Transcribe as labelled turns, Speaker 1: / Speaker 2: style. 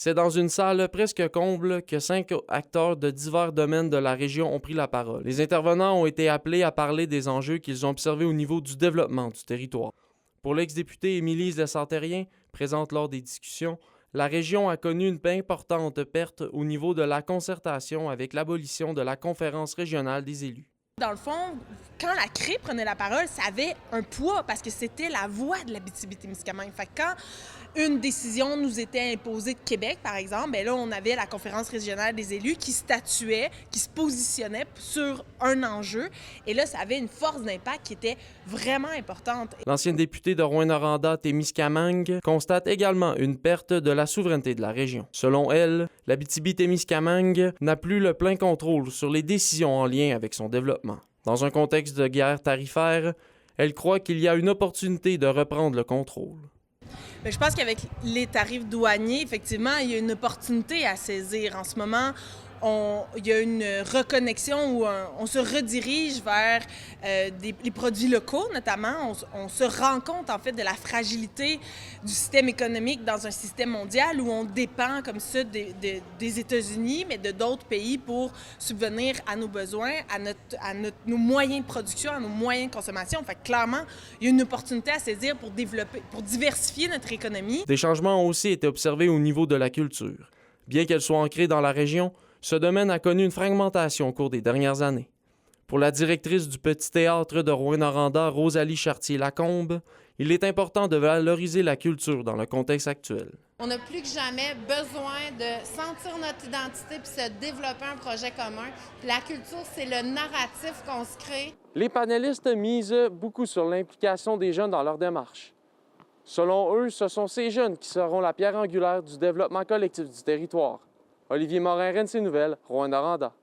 Speaker 1: C'est dans une salle presque comble que 5 acteurs de divers domaines de la région ont pris la parole. Les intervenants ont été appelés à parler des enjeux qu'ils ont observés au niveau du développement du territoire. Pour l'ex-députée Émilie Lessartérien, présente lors des discussions, la région a connu une importante perte au niveau de la concertation avec l'abolition de la conférence régionale des élus.
Speaker 2: Dans le fond, quand la CRE prenait la parole, ça avait un poids parce que c'était la voix de l'Abitibi-Témiscamingue. Fait que quand une décision nous était imposée de Québec, par exemple, bien là, on avait la conférence régionale des élus qui statuait, qui se positionnait sur un enjeu. Et là, ça avait une force d'impact qui était vraiment importante.
Speaker 1: L'ancienne députée de Rouyn-Noranda-Témiscamingue constate également une perte de la souveraineté de la région. Selon elle, l'Abitibi-Témiscamingue n'a plus le plein contrôle sur les décisions en lien avec son développement. Dans un contexte de guerre tarifaire, elle croit qu'il y a une opportunité de reprendre le contrôle.
Speaker 2: Bien, je pense qu'avec les tarifs douaniers, effectivement, il y a une opportunité à saisir. En ce moment, il y a une reconnexion où on se redirige vers les produits locaux, notamment. On se rend compte, en fait, de la fragilité du système économique dans un système mondial où on dépend comme ça des États-Unis, mais de d'autres pays pour subvenir à nos besoins, nos moyens de production, à nos moyens de consommation. Fait que, clairement, il y a une opportunité à saisir pour développer, pour diversifier notre économie.
Speaker 1: Des changements ont aussi été observés au niveau de la culture. Bien qu'elle soit ancrée dans la région, ce domaine a connu une fragmentation au cours des dernières années. Pour la directrice du Petit Théâtre de Rouyn-Noranda, Rosalie Chartier-Lacombe, il est important de valoriser la culture dans le contexte actuel.
Speaker 3: On a plus que jamais besoin de sentir notre identité puis se développer un projet commun. Puis la culture, c'est le narratif qu'on se crée.
Speaker 1: Les panélistes misent beaucoup sur l'implication des jeunes dans leur démarche. Selon eux, ce sont ces jeunes qui seront la pierre angulaire du développement collectif du territoire. Olivier Morin, RNC Nouvelles, Rouyn-Noranda.